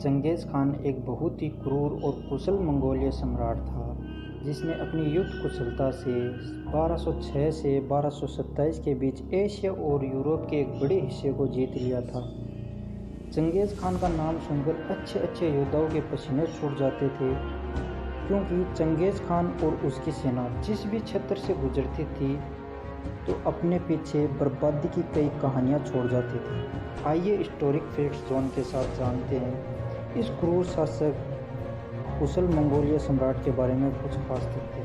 चंगेज़ खान एक बहुत ही क्रूर और कुशल मंगोलीय सम्राट था जिसने अपनी युद्ध कुशलता से 1206 से 1227 के बीच एशिया और यूरोप के एक बड़े हिस्से को जीत लिया था। चंगेज़ खान का नाम सुनकर अच्छे अच्छे योद्धाओं के पसीने छूट जाते थे, क्योंकि चंगेज़ खान और उसकी सेना जिस भी क्षेत्र से गुजरती थी तो अपने पीछे बर्बादी की कई कहानियां छोड़ जाती थी। आइए हिस्टोरिक फैक्ट्स जोन के साथ जानते हैं इस क्रूर शासक कुशल मंगोलीय सम्राट के बारे में कुछ खास तथ्य।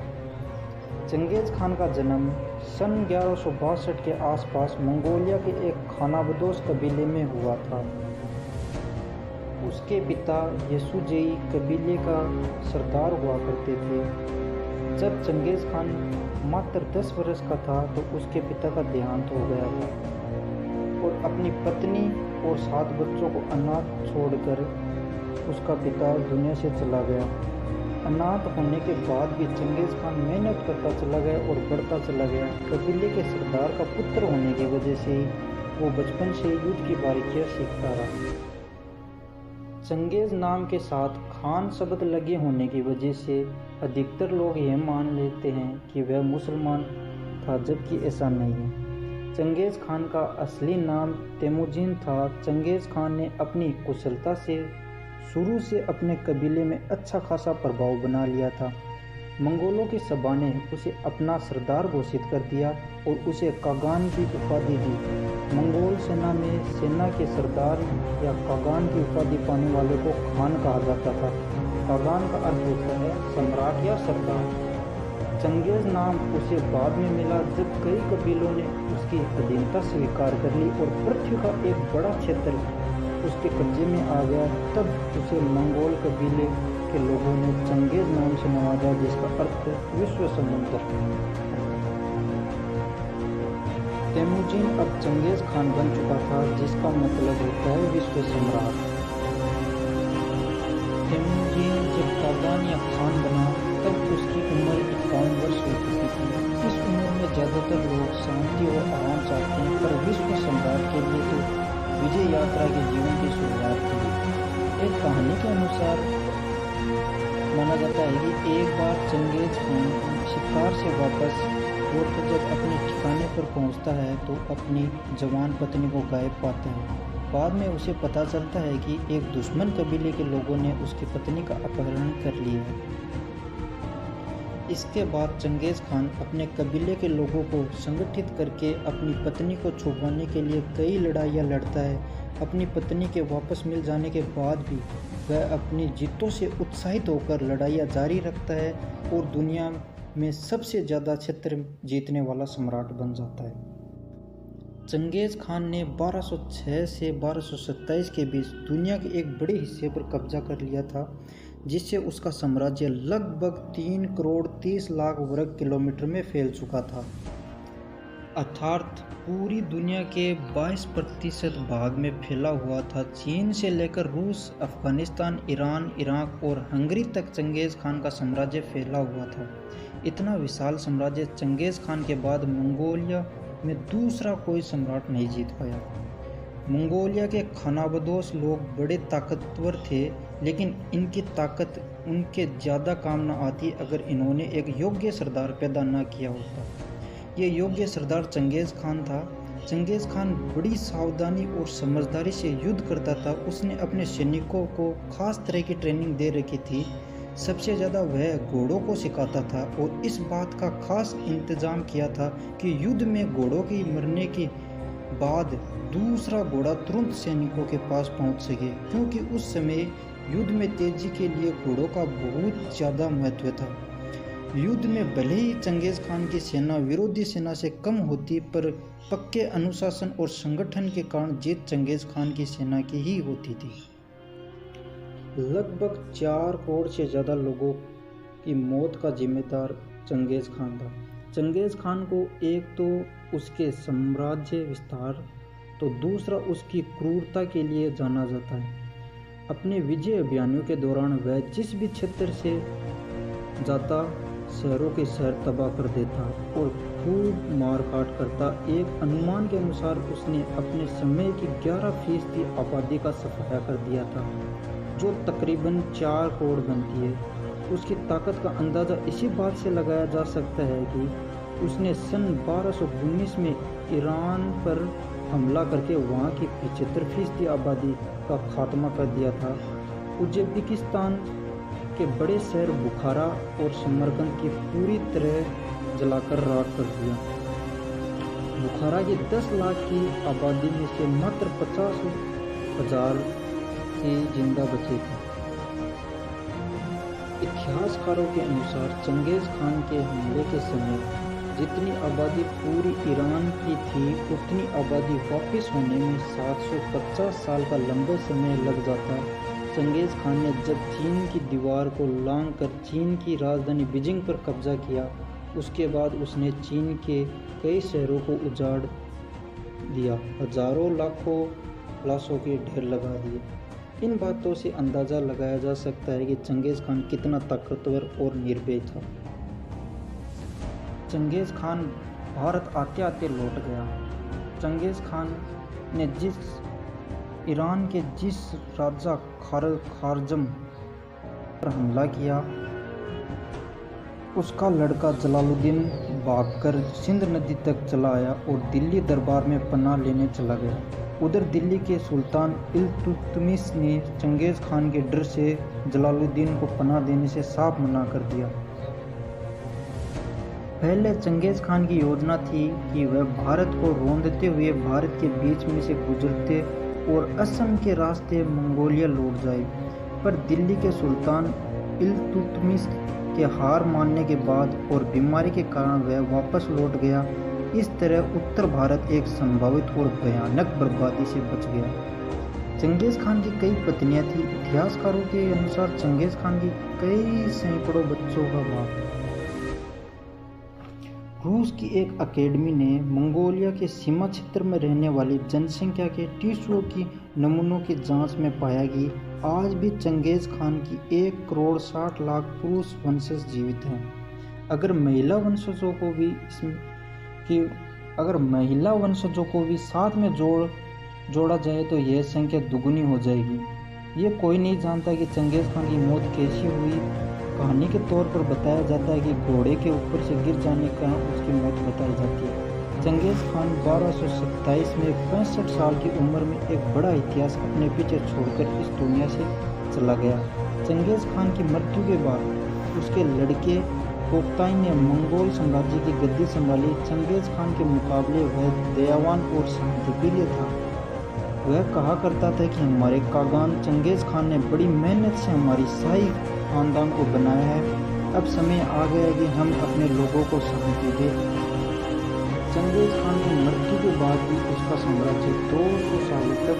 चंगेज़ खान का जन्म सन 1162 के आसपास मंगोलिया के एक खानाबदोश कबीले में हुआ था। उसके पिता यसुजेई कबीले का सरदार हुआ करते थे। जब चंगेज़ खान मात्र 10 वर्ष का था तो उसके पिता का देहांत हो गया था और अपनी पत्नी और 7 बच्चों को अनाथ छोड़कर उसका पिता दुनिया से चला गया। अनाथ होने के बाद भी चंगेज़ खान मेहनत करता चला गया और बढ़ता चला गया। कबीले के सरदार का पुत्र होने की वजह से वो बचपन से युद्ध की बारीकियां सीखता रहा। चंगेज़ नाम के साथ खान शब्द लगे होने की वजह से अधिकतर लोग यह मान लेते हैं कि वह मुसलमान था, जबकि ऐसा नहीं है। चंगेज़ खान का असली नाम तेमुजिन था। चंगेज़ खान ने अपनी कुशलता से शुरू से अपने कबीले में अच्छा खासा प्रभाव बना लिया था। मंगोलों की सभा ने उसे अपना सरदार घोषित कर दिया और उसे कागान की उपाधि दी। मंगोल सेना में सेना के सरदार या कागान की उपाधि पाने वाले को खान कहा जाता था। कागान का अर्थ होता है सम्राट या सरदार। चंगेज़ नाम उसे बाद में मिला जब कई कबीलों ने उसकी अधीनता स्वीकार कर ली और पृथ्वी का एक बड़ा क्षेत्र उसके कब्जे में आ गया। तब उसे मंगोल कबीले के लोगों ने चंगेज़ नाम से नवाजा, जिसका अर्थ विश्व समुद्र। तेमुजिन अब चंगेज़ खान बन चुका था, जिसका मतलब होता है विश्व सम्राट। तेमुजिन जब कागान या खान बना तब उसकी उम्र 51 वर्ष हो चुकी थी। इस उम्र में ज़्यादातर लोग शांति और आराम चाहते हैं, पर विश्व सम्राट के लिए तो विजय यात्रा के जीवन की शुरुआत थी। एक कहानी के अनुसार माना जाता है कि एक बार चंगेज़ खान शिकार से वापस लौटकर जब अपने ठिकाने पर पहुंचता है तो अपनी जवान पत्नी को गायब पाता है। बाद में उसे पता चलता है कि एक दुश्मन कबीले के लोगों ने उसकी पत्नी का अपहरण कर लिया है। इसके बाद चंगेज़ खान अपने कबीले के लोगों को संगठित करके अपनी पत्नी को छुपाने के लिए कई लड़ाइयाँ लड़ता है। अपनी पत्नी के वापस मिल जाने के बाद भी वह अपनी जीतों से उत्साहित होकर लड़ाइयाँ जारी रखता है और दुनिया में सबसे ज़्यादा क्षेत्र जीतने वाला सम्राट बन जाता है। चंगेज़ खान ने 1206 से 1227 के बीच दुनिया के एक बड़े हिस्से पर कब्जा कर लिया था, जिससे उसका साम्राज्य लगभग 3 करोड़ 30 लाख वर्ग किलोमीटर में फैल चुका था, अर्थात पूरी दुनिया के 22% भाग में फैला हुआ था। चीन से लेकर रूस, अफगानिस्तान, ईरान, इराक और हंगरी तक चंगेज़ खान का साम्राज्य फैला हुआ था। इतना विशाल साम्राज्य चंगेज़ खान के बाद मंगोलिया में दूसरा कोई सम्राट नहीं जीत पाया। मंगोलिया के खानाबदोश लोग बड़े ताकतवर थे, लेकिन इनकी ताकत उनके ज़्यादा काम न आती अगर इन्होंने एक योग्य सरदार पैदा न किया होता। ये योग्य सरदार चंगेज़ खान था। चंगेज़ खान बड़ी सावधानी और समझदारी से युद्ध करता था। उसने अपने सैनिकों को खास तरह की ट्रेनिंग दे रखी थी। सबसे ज़्यादा वह घोड़ों को सिखाता था और इस बात का खास इंतजाम किया था कि युद्ध में घोड़ों की मरने के बाद दूसरा घोड़ा तुरंत सैनिकों के पास पहुंच सके, क्योंकि उस समय युद्ध में तेजी के लिए घोड़ों का बहुत ज़्यादा महत्व था। युद्ध में भले ही चंगेज़ खान की सेना विरोधी सेना से कम होती, पर पक्के अनुशासन और संगठन के कारण जीत चंगेज़ खान की सेना की ही होती थी। लगभग 4 करोड़ से ज़्यादा लोगों की मौत का जिम्मेदार चंगेज़ खान था। चंगेज़ खान को एक तो उसके साम्राज्य विस्तार तो दूसरा उसकी क्रूरता के लिए जाना जाता है। अपने विजय अभियानों के दौरान वह जिस भी क्षेत्र से जाता शहरों के शहर तबाह कर देता और खूब मारकाट करता। एक अनुमान के अनुसार उसने अपने समय की 11% आबादी का सफाया कर दिया था। जो तकरीबन 4 करोड़ बनती है। उसकी ताकत का अंदाज़ा इसी बात से लगाया जा सकता है कि उसने सन 1219 में ईरान पर हमला करके वहाँ की 75% आबादी का खात्मा कर दिया था। उज़्बेकिस्तान के बड़े शहर बुखारा और समरकंद की पूरी तरह जलाकर राख कर दिया। बुखारा की 10 लाख की आबादी में से मात्र 50,000 ही जिंदा बचे थे। इतिहासकारों के अनुसार चंगेज़ खान के हमले के समय जितनी आबादी पूरी ईरान की थी उतनी आबादी वापस होने में 750 साल का लंबा समय लग जाता। चंगेज़ खान ने जब चीन की दीवार को लांघकर चीन की राजधानी बीजिंग पर कब्जा किया, उसके बाद उसने चीन के कई शहरों को उजाड़ दिया, हजारों लाखों लाशों के ढेर लगा दिए। इन बातों से अंदाज़ा लगाया जा सकता है कि चंगेज़ खान कितना ताकतवर और निर्भय था। चंगेज़ खान भारत आते आते लौट गया। चंगेज़ खान ने ईरान के जिस राजा खारजम पर हमला किया, उसका लड़का जलालुद्दीन भागकर सिंध नदी तक चला आया और दिल्ली दरबार में पनाह लेने चला गया। उधर दिल्ली के सुल्तान इल्तुतमिश ने चंगेज़ खान के डर से जलालुद्दीन को पनाह देने से साफ मना कर दिया। पहले चंगेज़ खान की योजना थी कि वह भारत को रौंदते हुए भारत के बीच में से गुजरते और असम के रास्ते मंगोलिया लौट जाए, पर दिल्ली के सुल्तान इल्तुतमिश के हार मानने के बाद और बीमारी के कारण वह वापस लौट गया। इस तरह उत्तर भारत एक संभावित और भयानक बर्बादी से बच गया। चंगेज़ खान की कई पत्नियां थीं। इतिहासकारों के अनुसार चंगेज़ खान की कई सैकड़ों बच्चों का बाप। रूस की एक एकेडमी ने मंगोलिया के सीमा क्षेत्र में रहने वाली जनसंख्या के टिश्यूओं की नमूनों की जांच में पाया कि आज भी चंगेज़ खान की 1,60,00,000 पुरुष वंशज जीवित हैं। अगर महिला वंशजों को भी साथ में जोड़ा जाए तो यह संख्या दुगुनी हो जाएगी। ये कोई नहीं जानता कि चंगेज़ खान की मौत कैसी हुई। कहानी के तौर पर बताया जाता है कि घोड़े के ऊपर से गिर जाने का उसकी मौत बताई जाती है। चंगेज़ खान 1227 में 65 साल की उम्र में एक बड़ा इतिहास अपने पीछे छोड़कर इस दुनिया से चला गया। चंगेज़ खान की मृत्यु के बाद उसके लड़के कोकताई ने मंगोल साम्राज्य की गद्दी संभाली। चंगेज़ खान के मुकाबले वह दयावान और शांतिप्रिय था। वह कहा करता था कि हमारे कागान चंगेज़ खान ने बड़ी मेहनत से हमारी शाही खानदान को बनाया है। अब समय आ गया है कि हम अपने लोगों को शांति दें। चंगेज़ खान की मृत्यु के बाद भी उसका साम्राज्य 200 सालों तक